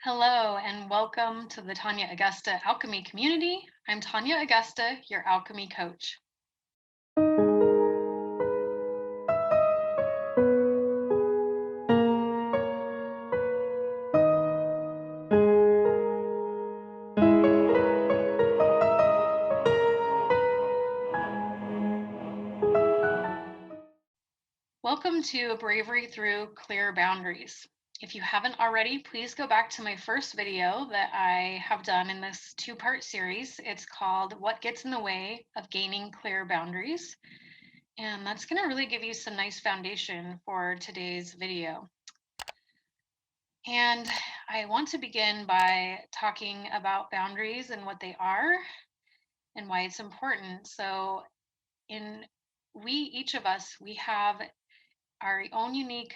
Hello and welcome to the Tanya Augusta Alchemy Community. I'm Tanya Augusta, your alchemy coach. Welcome to Bravery Through Clear Boundaries. If you haven't already, please go back to my first video that I have done in this two-part series. It's called What Gets in the Way of Gaining Clear Boundaries. And that's going to really give you some nice foundation for today's video. And I want to begin by talking about boundaries and what they are and why it's important. So, each of us, we have our own unique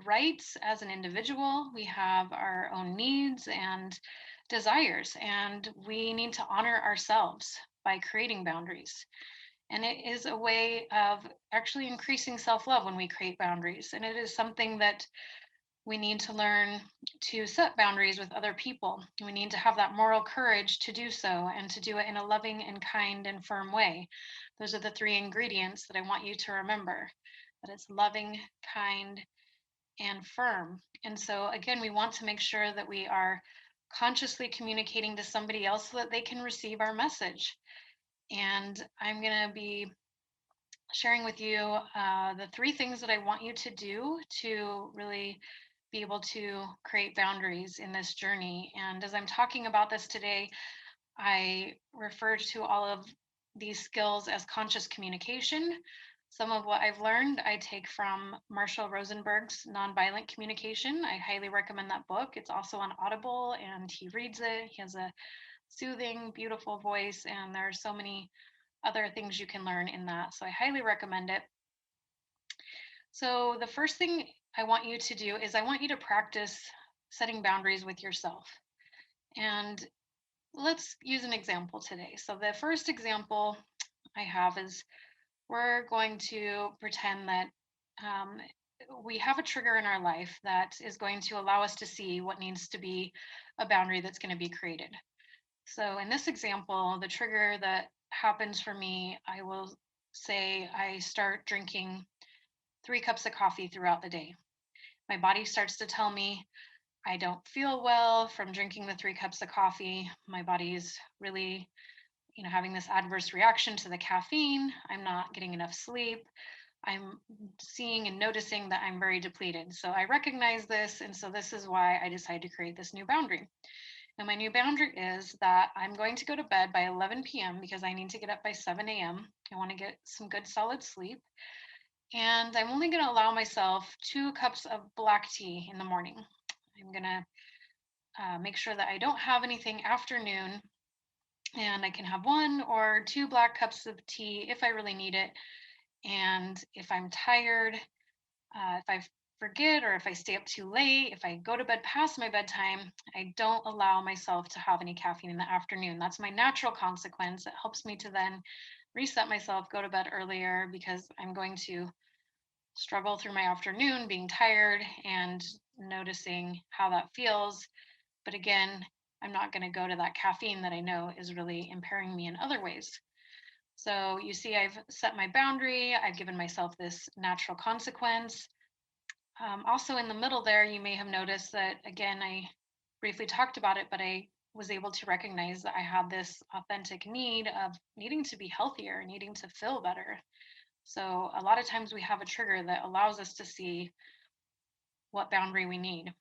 rights as an individual. We have our own needs and desires, and we need to honor ourselves by creating boundaries. And it is a way of actually increasing self love when we create boundaries. And it is something that we need to learn to set boundaries with other people. We need to have that moral courage to do so and to do it in a loving and kind and firm way. Those are the three ingredients that I want you to remember, that it's loving, kind, and firm. And so, again, we want to make sure that we are consciously communicating to somebody else so that they can receive our message. And I'm going to be sharing with you the three things that I want you to do to really be able to create boundaries in this journey. And as I'm talking about this today, I refer to all of these skills as conscious communication. Some of what I've learned I take from Marshall Rosenberg's Nonviolent Communication. I highly recommend that book. It's also on Audible and he reads it. He has a soothing, beautiful voice, and there are so many other things you can learn in that. So I highly recommend it. So the first thing I want you to do is I want you to practice setting boundaries with yourself. And let's use an example today. So the first example I have is we're going to pretend that um, we have a trigger in our life that is going to allow us to see what needs to be a boundary that's going to be created. So in this example, the trigger that happens for me, I will say I start drinking 3 cups of coffee throughout the day. My body starts to tell me I don't feel well from drinking the 3 cups of coffee. My body's really, having this adverse reaction to the caffeine. I'm not getting enough sleep. I'm seeing and noticing that I'm very depleted. So I recognize this. And so this is why I decided to create this new boundary. Now, my new boundary is that I'm going to go to bed by 11 p.m. because I need to get up by 7 a.m. I want to get some good solid sleep. And I'm only going to allow myself 2 cups of black tea in the morning. I'm going to make sure that I don't have anything after noon, and I can have 1 or 2 black cups of tea if I really need it. And if I'm tired, if I forget or if I stay up too late, if I go to bed past my bedtime, I don't allow myself to have any caffeine in the afternoon. That's my natural consequence. It helps me to then reset myself, go to bed earlier, because I'm going to struggle through my afternoon being tired and noticing how that feels. But again, I'm not going to go to that caffeine that I know is really impairing me in other ways. So you see, I've set my boundary. I've given myself this natural consequence. Also in the middle there, you may have noticed that, again, I briefly talked about it, but I was able to recognize that I had this authentic need of needing to be healthier, needing to feel better. So a lot of times we have a trigger that allows us to see what boundary we need.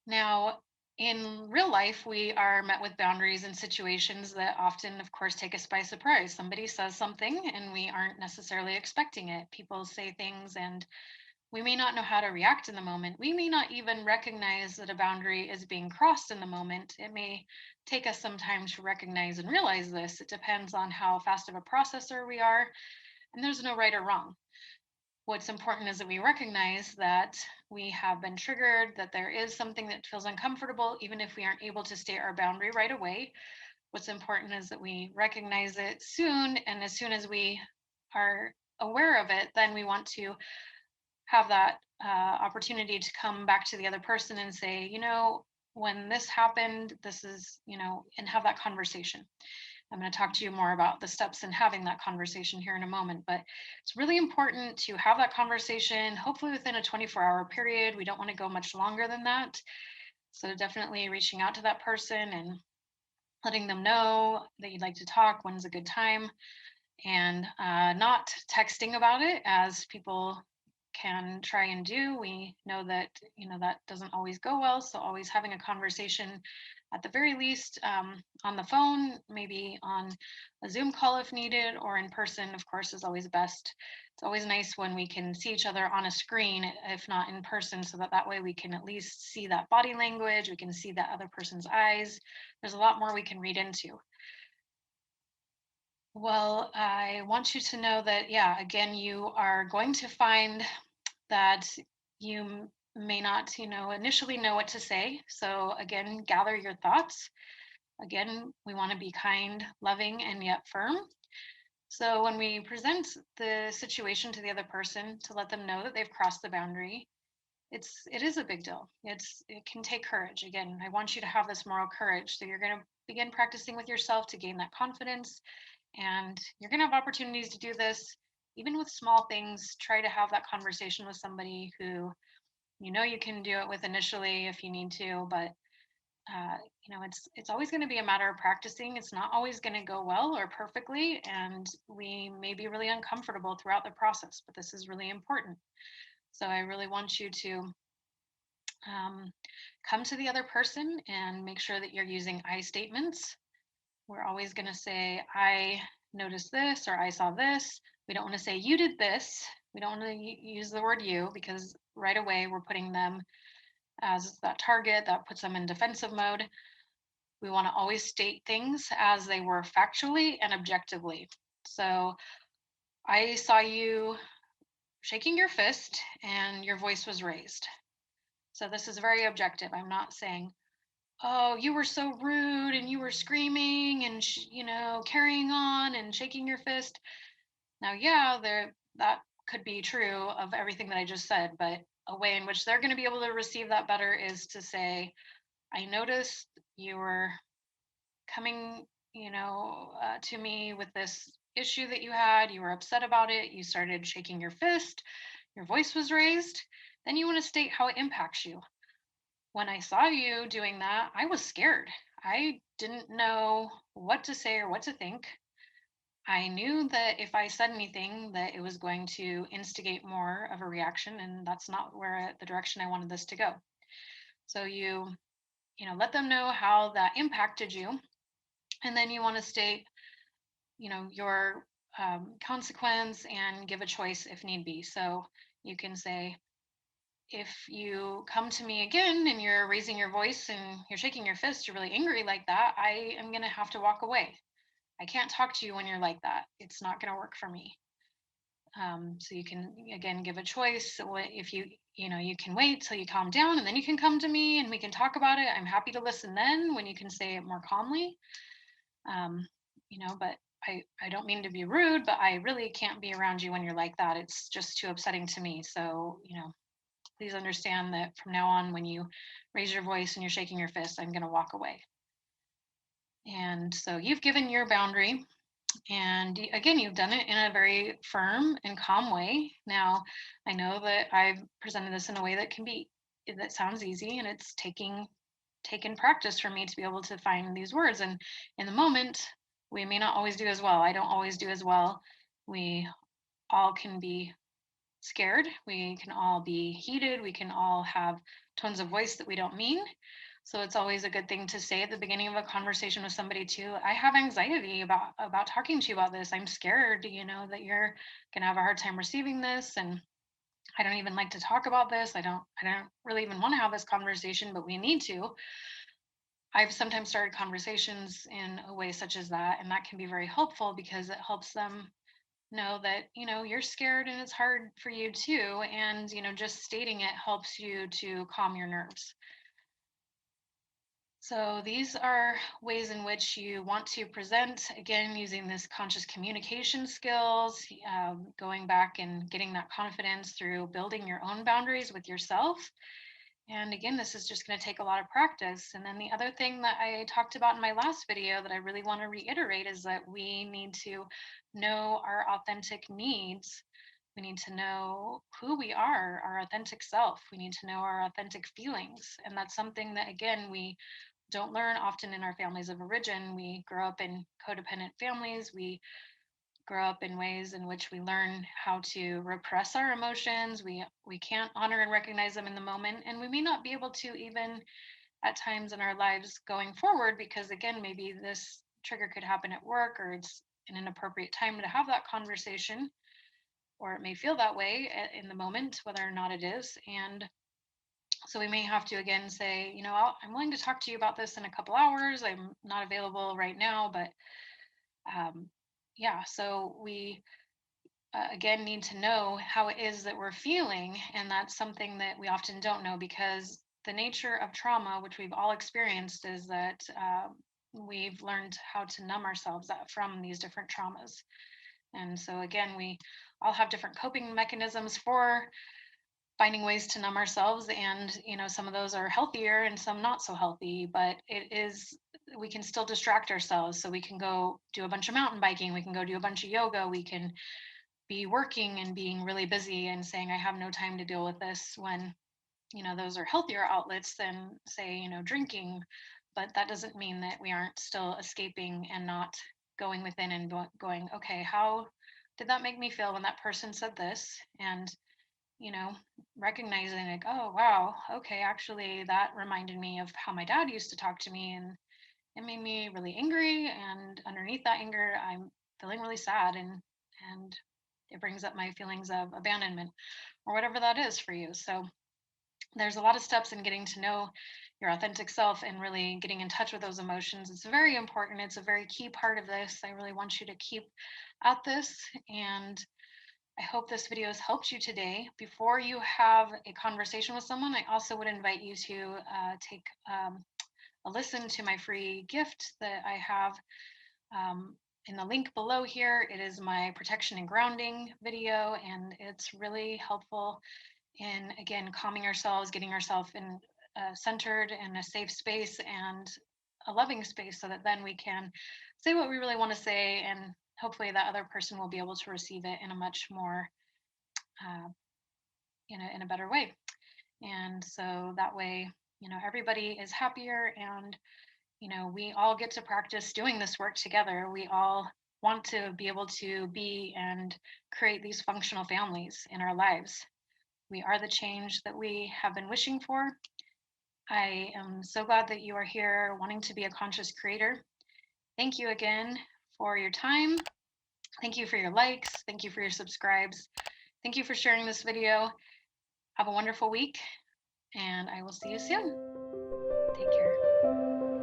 Now, in real life, we are met with boundaries in situations that often, of course, take us by surprise. Somebody says something and we aren't necessarily expecting it. People say things and we may not know how to react in the moment. We may not even recognize that a boundary is being crossed in the moment. It may take us some time to recognize and realize this. It depends on how fast of a processor we are, and there's no right or wrong. What's important is that we recognize that we have been triggered, that there is something that feels uncomfortable, even if we aren't able to state our boundary right away. What's important is that we recognize it soon, and as soon as we are aware of it, then we want to have that opportunity to come back to the other person and say, when this happened, this is, and have that conversation. I'm going to talk to you more about the steps in having that conversation here in a moment, but it's really important to have that conversation, hopefully within a 24-hour period. We don't want to go much longer than that. So definitely reaching out to that person and letting them know that you'd like to talk, when's a good time, and not texting about it as people can try and do. We know that that doesn't always go well, so always having a conversation at the very least, on the phone, maybe on a Zoom call if needed, or in person, of course, is always best. It's always nice when we can see each other on a screen, if not in person, so that way we can at least see that body language, we can see that other person's eyes. There's a lot more we can read into. Well, I want you to know that, yeah, again, you are going to find that you may not, initially know what to say. So, again, gather your thoughts. Again, we want to be kind, loving, and yet firm. So, when we present the situation to the other person to let them know that they've crossed the boundary, it is a big deal. It can take courage. Again, I want you to have this moral courage. So, you're going to begin practicing with yourself to gain that confidence, and you're going to have opportunities to do this even with small things. Try to have that conversation with somebody who you can do it with initially if you need to, but it's always going to be a matter of practicing. It's not always going to go well or perfectly, and we may be really uncomfortable throughout the process, but this is really important. So I really want you to um, come to the other person and make sure that you're using I statements. We're always going to say, I noticed this, or I saw this. We don't want to say, you did this. We don't want to use the word you, because right away we're putting them as that target that puts them in defensive mode. We want to always state things as they were factually and objectively. So I saw you shaking your fist and your voice was raised. So this is very objective. I'm not saying, oh, you were so rude and you were screaming and carrying on and shaking your fist. Now, yeah, that could be true of everything that I just said, but a way in which they're going to be able to receive that better is to say, I noticed you were coming, to me with this issue that you had. You were upset about it. You started shaking your fist. Your voice was raised. Then you want to state how it impacts you. When I saw you doing that, I was scared. I didn't know what to say or what to think. I knew that if I said anything, that it was going to instigate more of a reaction, and that's not where the direction I wanted this to go. So let them know how that impacted you, and then you want to state, your consequence and give a choice if need be. So you can say, if you come to me again and you're raising your voice and you're shaking your fist, you're really angry like that, I am going to have to walk away. I can't talk to you when you're like that. It's not going to work for me. So you can, again, give a choice. If you can wait till you calm down and then you can come to me and we can talk about it. I'm happy to listen then, when you can say it more calmly. But I don't mean to be rude, but I really can't be around you when you're like that. It's just too upsetting to me. So, please understand that from now on, when you raise your voice and you're shaking your fist, I'm going to walk away. And so you've given your boundary. And again, you've done it in a very firm and calm way. Now, I know that I've presented this in a way that sounds easy, and it's taken practice for me to be able to find these words. And in the moment, we may not always do as well. I don't always do as well. We all can be scared. We can all be heated. We can all have tones of voice that we don't mean. So it's always a good thing to say at the beginning of a conversation with somebody too, I have anxiety about talking to you about this. I'm scared, that you're gonna have a hard time receiving this, and I don't even like to talk about this. I don't really even want to have this conversation, but we need to. I've sometimes started conversations in a way such as that, and that can be very helpful because it helps them know that you're scared and it's hard for you too, and just stating it helps you to calm your nerves. So these are ways in which you want to present, again, using this conscious communication skills, going back and getting that confidence through building your own boundaries with yourself. And again, this is just going to take a lot of practice. And then the other thing that I talked about in my last video that I really want to reiterate is that we need to know our authentic needs. We need to know who we are, our authentic self. We need to know our authentic feelings. And that's something that, again, we don't learn often in our families of origin. We grow up in codependent families. We grow up in ways in which we learn how to repress our emotions. We can't honor and recognize them in the moment, and we may not be able to even at times in our lives going forward, because again, maybe this trigger could happen at work, or it's an inappropriate time to have that conversation, or it may feel that way in the moment, whether or not it is. And so we may have to again say, I'm willing to talk to you about this in a couple hours. I'm not available right now, but um, yeah. So we again need to know how it is that we're feeling, and that's something that we often don't know, because the nature of trauma, which we've all experienced, is that we've learned how to numb ourselves from these different traumas. And so again, we all have different coping mechanisms for finding ways to numb ourselves, and some of those are healthier and some not so healthy, but we can still distract ourselves. So we can go do a bunch of mountain biking, we can go do a bunch of yoga, we can be working and being really busy and saying I have no time to deal with this, when those are healthier outlets than, say, drinking. But that doesn't mean that we aren't still escaping and not going within and going, okay, how did that make me feel when that person said this? And you know recognizing, like, oh wow, okay, actually that reminded me of how my dad used to talk to me, and it made me really angry, and underneath that anger I'm feeling really sad, and it brings up my feelings of abandonment, or whatever that is for you. So there's a lot of steps in getting to know your authentic self and really getting in touch with those emotions. It's very important. It's a very key part of this. I really want you to keep at this, and I hope this video has helped you today. Before you have a conversation with someone, I also would invite you to take a listen to my free gift that I have in the link below here. It is my protection and grounding video, and it's really helpful in, again, calming ourselves, getting ourselves in centered in a safe space and a loving space, so that then we can say what we really want to say, and hopefully that other person will be able to receive it in a much more uh, in a better way. And so that way, everybody is happier, and we all get to practice doing this work together. We all want to be able to be and create these functional families in our lives. We are the change that we have been wishing for. I am so glad that you are here wanting to be a conscious creator. Thank you again for your time. Thank you for your likes. Thank you for your subscribes. Thank you for sharing this video. Have a wonderful week, and I will see you soon. Take care.